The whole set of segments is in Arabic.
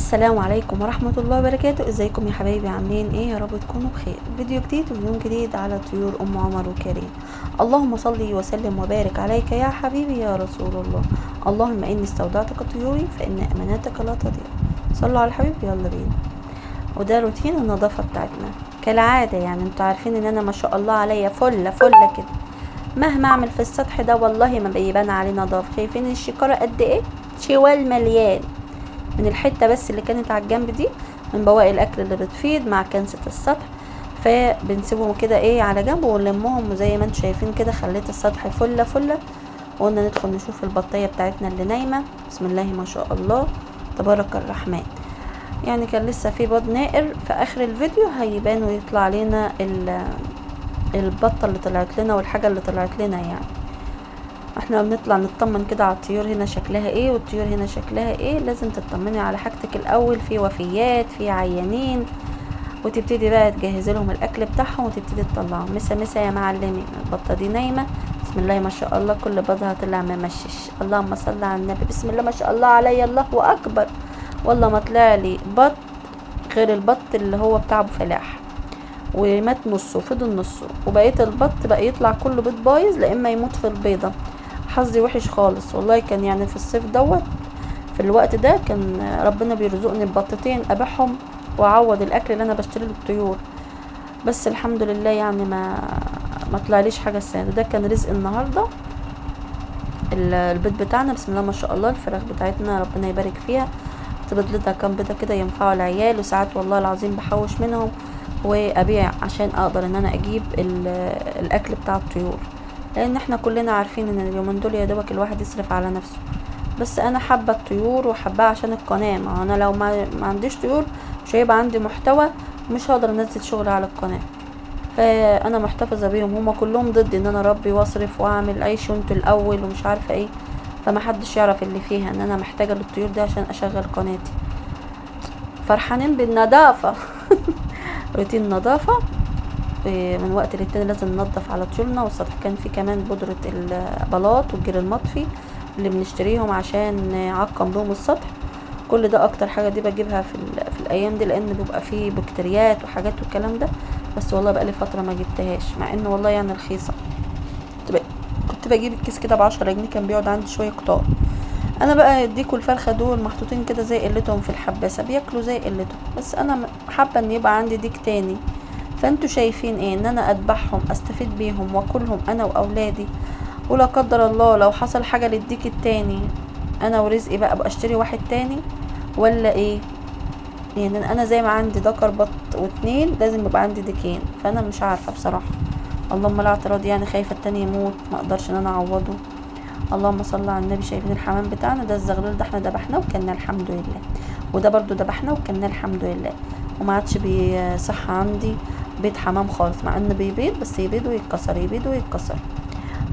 السلام عليكم ورحمة الله وبركاته. ازيكم يا حبايبي؟ عاملين ايه؟ يا رب تكونوا بخير. فيديو جديد ويوم جديد على طيور ام عمر وكريم. اللهم صل وسلم وبارك عليك يا حبيبي يا رسول الله. اللهم اني استودعتك طيوري فان اماناتك لا تضيع. صلوا على الحبيب. يلا بينا. وده روتين النظافة بتاعتنا كالعادة. يعني انتوا عارفين ان انا ما شاء الله عليا فلة كده، مهما اعمل في السطح ده والله ما بيبان عليه نظافة. شايفين الشكارة قد ايه؟ شوال مليان من الحتة بس اللي كانت على الجنب دي، من بواقي الاكل اللي بتفيض مع كنسة السطح، فبنسيبهم كده ايه على جنب ونلمهم. وزي ما انتم شايفين كده خليت السطح فلة. وقلنا ندخل نشوف البطية بتاعتنا اللي نايمة. بسم الله ما شاء الله تبارك الرحمن. يعني كان لسه في بيض نائر في اخر الفيديو هيبان ويطلع لنا البطة اللي طلعت لنا والحاجة اللي طلعت لنا. يعني احنا بنطلع نطمن كده على الطيور هنا شكلها ايه والطيور هنا شكلها ايه. لازم تطمني على حاجتك الاول، في وفيات، في عيانين، وتبتدي بقى تجهزي لهم الاكل بتاعهم وتبتدي تطلعهم. مسا يا معلمين. البطه دي نايمه. بسم الله ما شاء الله كل بيضها طلع ممشش. اللهم صل على النبي. بسم الله ما شاء الله علي. الله اكبر. والله ما طلع لي بط غير البط اللي هو بتاع ابو فلاح، ومات نصه فضل نصه، وبقيه البط بقى يطلع كله بيض بايظ لا اما يموت في البيضه. حظي وحش خالص والله. كان يعني في الصيف دوت في الوقت ده كان ربنا بيرزقني ببطتين ابيعهم واعوض الاكل اللي انا بشتري للطيور. بس الحمد لله يعني ما طلعليش حاجه السنه ده كان رزق النهارده. البيض بتاعنا بسم الله ما شاء الله. الفراخ بتاعتنا ربنا يبارك فيها تبيض لها كام بيضه كده ينفعوا العيال. وساعات والله العظيم بحوش منهم وابيع عشان اقدر ان انا اجيب الاكل بتاع الطيور، لان احنا كلنا عارفين ان اليومين دول يا دوبك الواحد يصرف على نفسه. بس انا حابه الطيور وحباها عشان القناه. ما انا لو ما عنديش طيور مش هيبقى عندي محتوى، مش هقدر انزل شغل على القناه. فانا محتفظه بيهم. هما كلهم ضد ان انا اربي واصرف واعمل عيش وانتوا الاول ومش عارفه ايه. فما حدش يعرف اللي فيها ان انا محتاجه للطيور دي عشان اشغل قناتي. فرحانين بالنظافه. روتين نظافه. من وقت للتاني لازم ننضف على طولنا والسطح. كان في كمان بودرة البلاط والجير المطفي اللي بنشتريهم عشان نعقم بهم السطح. كل ده اكتر حاجة دي بجيبها في الايام دي، لان بيبقى فيه بكتيريات وحاجات والكلام ده. بس والله بقالي فترة ما جبتهاش، مع انه والله يعني رخيصة. كنت بجيب الكيس كده ب10 جنيه، كان بيقعد عندي شوية كتار. انا بقى اديكوا الفرخة دول محطوطين كده زي قلتهم في الحباسة، بياكلوا زي قلتهم. بس انا حابة ان يبقى عندي ديك تاني. فانتوا شايفين ايه؟ ان انا اذبحهم استفيد بيهم واكلهم انا واولادي، ولا قدر الله لو حصل حاجة للديك التاني انا ورزقي بقى اشتري واحد تاني ولا ايه؟ يعني انا زي ما عندي ذكر بط واتنين لازم يبقى عندي ديكين. فانا مش عارفة بصراحة. اللهم لا اعتراض. يعني خايفة التاني يموت ما اقدرش ان انا اعوضه. اللهم صل على النبي. شايفين الحمام بتاعنا ده الزغلول ده احنا ذبحناه وكلناه الحمد لله، وده برضو ذبحناه وكلناه الحمد لله. وما عادش بيصح عندي بيض حمام خالص، مع انه بيبيض بس يبيض ويتكسر يبيض ويتكسر.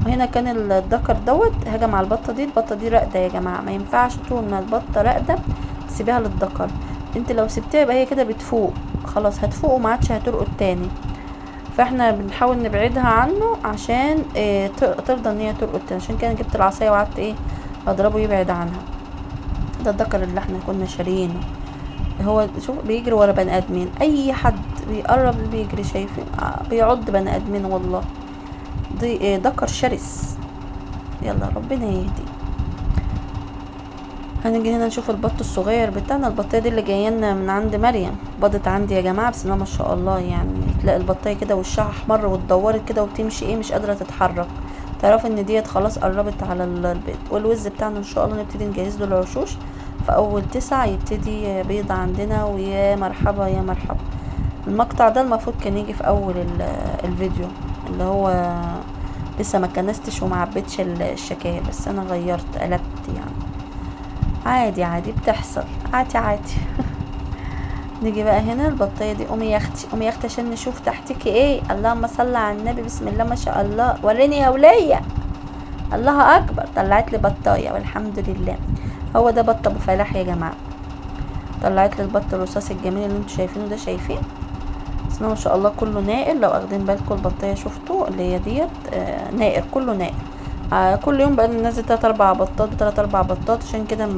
وهنا كان الذكر دوت هجم على البطه دي. البطه دي راقده يا جماعه، ما ينفعش طول ما البطه راقده تسيبيها للذكر. انت لو سبتيها يبقى هي كده بتفوق خلاص، هتفوق وما عادش هترقد تاني. فاحنا بنحاول نبعدها عنه عشان ترضى ان هي ترقد تاني. عشان كده جبت العصايه وقعدت اضربه يبعد عنها. ده الذكر اللي احنا كنا شاريينه. هو شوف بيجري ورا بني ادمين، اي حد بيقرب بيجري. شايفين بيعض بني ادمين والله. دي ذكر شرس. يلا ربنا يهدي. هنيجي هنا نشوف البط الصغير بتاعنا. البطيه دي اللي جايه لنا من عند مريم، بضت عندي يا جماعه بسم الله ما شاء الله. يعني تلاقي البطيه كده وشها احمر واتدورت كده وتمشي مش قادره تتحرك، تعرف ان ديت خلاص قربت على البيض. والوز بتاعنا ان شاء الله نبتدي نجهز له العشوش في اول 9 يبتدي بيض عندنا. ويا مرحبا يا مرحبا. المقطع ده المفروض كان يجي في اول الفيديو، اللي هو لسه ما كنستش وما عبيتش الشكاية، بس انا غيرت قلبت. يعني عادي بتحصل عادي. نيجي بقى هنا البطية دي. قومي يا اختي عشان نشوف تحتك ايه. اللهم صل على النبي. بسم الله ما شاء الله. وريني يا ولية. الله اكبر. طلعت لي بطايه والحمد لله. هو ده بط ابو فلاح يا جماعه. طلعت لي البط الرصاصي الجميل اللي انتوا شايفينه ده. شايفين بسم الله ما شاء الله كله نائر. لو اخدين بالكم البطايه شفتوا اللي هي ديت نائر كله نائر. كل يوم بقى ننزل 3 4 بطات ب3 4 بطات. عشان كده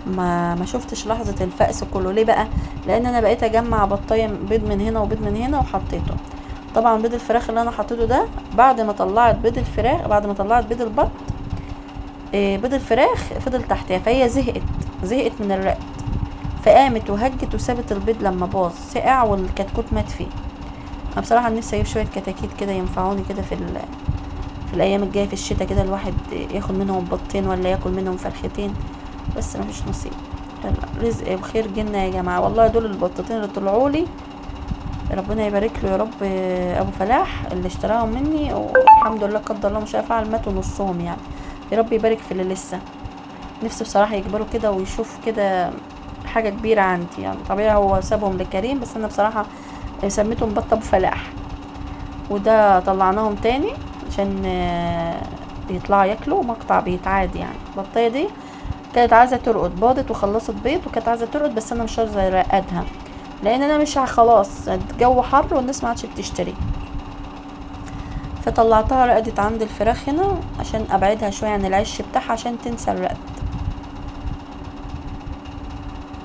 ما شفتش لحظة الفأس كله. ليه بقى؟ لان انا بقيت اجمع بطايه بيض من هنا وبيض من هنا وحطيته. طبعا بيض الفراخ اللي انا حطيته ده بعد ما طلعت بيض الفراخ، بعد ما طلعت بيض البط، بيض الفراخ فضل تحتها، فهي زهقت من الرق، فقامت وهجت وسابت البيض لما باظ سقع والكتكوت مات فيه. انا بصراحه نفسي اجيب شويه كتاكيت كده ينفعوني كده في الايام الجايه في الشتاء كده، الواحد ياخد منهم بطين ولا ياكل منهم فرختين، بس مفيش نصيب. يلا رزق بخير جنة يا جماعه. والله دول البطتين اللي طلعوا لي ربنا يبارك له يا رب. ابو فلاح اللي اشتراهم مني، والحمد لله قدر الله ما شاء فعل ماتوا نصهم يعني. يا رب يبارك في اللي لسه. نفسي بصراحه يكبروا كده ويشوف كده حاجه كبيره عندي يعني. طبيعي هو سابهم لكريم، بس انا بصراحه سميتهم بط ابو فلاح. وده طلعناهم تاني عشان يطلعوا ياكلوا مقطع بيتعاد يعني. البطايه دي كانت عايزه ترقد، باضت وخلصت بيض وكانت عايزه ترقد، بس انا مش عايزه ارقدها لان انا مش خلاص الجو حر والناس ما عادش بتشتري. فطلعتها رقدت عند الفراخ هنا عشان ابعدها شويه عن العش بتاعها عشان تنسى الرقد.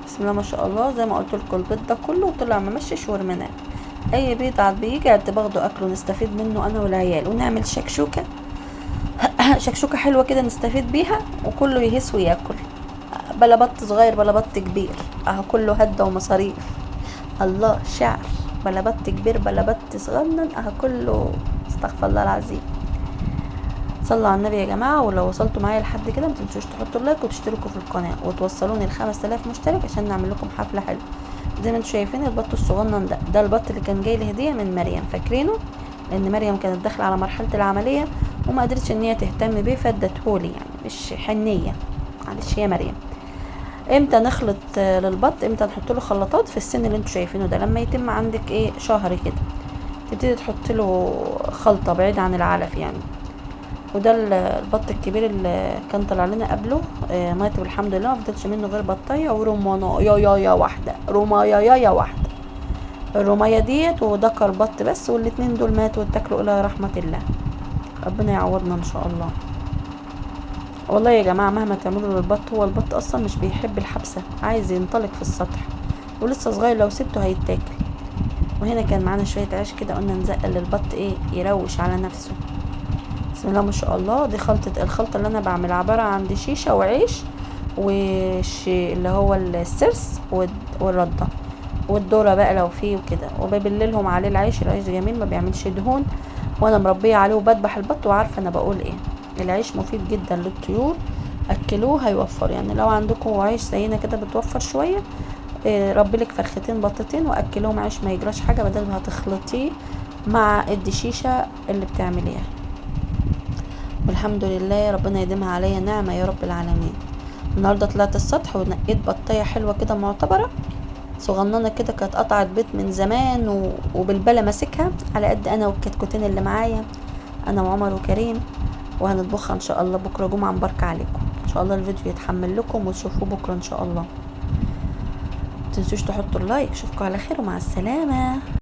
بسم الله ما شاء الله. زي ما قلت لكم البيض ده كله طلع ممشش ورمناه. اي بيض عاد بيجي عاد باخده اكله نستفيد منه انا والعيال، ونعمل شكشوكه شكشوكه حلوه كده نستفيد بيها وكله يهس وياكل. بلا بط صغير بلا بط كبير، اهو كله هده ومصاريف. الله شعر. بلا بط كبير بلا بط صغنن، اهو كله استغفر الله العظيم. صلوا على النبي يا جماعه. ولو وصلتوا معايا لحد كده ما تنسوش تحطوا لايك وتشتركوا في القناه وتوصلوني ل5000 مشترك عشان نعمل لكم حفله حلوه. زي ما انتم شايفين البط الصغنن ده البط اللي كان جاي لي هديه من مريم، فاكرينه؟ لان مريم كانت داخله على مرحله العمليه وما قدرتش ان هي تهتم بيه فادتهولي يعني، مش حنيه معلش يا مريم. امتى نخلط للبط؟ امتى نحط له خلطات؟ في السن اللي انتم شايفينه ده، لما يتم عندك شهر كده تبتدي تحط له خلطه بعيد عن العلف يعني. وده البط الكبير اللي كان طلع لنا قبله مات والحمد لله، ما فضلش منه غير بطايه ورمانه يا واحده، رمايه يا واحده، الرمايه ديت وذكر بط بس، والاتنين دول ماتوا واتاكلوا الى رحمه الله. ربنا يعوضنا ان شاء الله. والله يا جماعه مهما تعملوا للبط، هو البط اصلا مش بيحب الحبسه، عايز ينطلق في السطح ولسه صغير، لو سبته هيتاكل. وهنا كان معانا شويه عيش كده قلنا نزقل للبط يروش على نفسه. بسم الله ما شاء الله. دي الخلطه اللي انا بعملها عباره عن دشيشه وعيش اللي هو السرس والرده والذره بقى لو فيه وكده، وببللهم عليه العيش جميل ما بيعملش دهون، وانا مربيه عليه وبذبح البط وعارفه انا بقول ايه. العيش مفيد جدا للطيور، اكلوه هيوفر يعني. لو عندكم عيش زينا كده بتوفر شويه ربي لك فرختين بطتين واكلوهم عيش ما يجراش حاجه، بدل ما هتخلطيه مع الدشيشه اللي بتعمليها. والحمد لله ربنا يديمها عليا نعمه يا رب العالمين. النهارده طلعت السطح ونقيت بطايه حلوه كده معتبره صغننه كده، كانت قطعت بيض من زمان وبالبلا ماسكها على قد انا والكتكوتين اللي معايا، انا وعمر وكريم، وهنطبخها ان شاء الله بكره جمعه مباركه عليكم ان شاء الله. الفيديو يتحمل لكم وتشوفوه بكره ان شاء الله. متنسوش تحطوا اللايك. اشوفكم على خير ومع السلامه.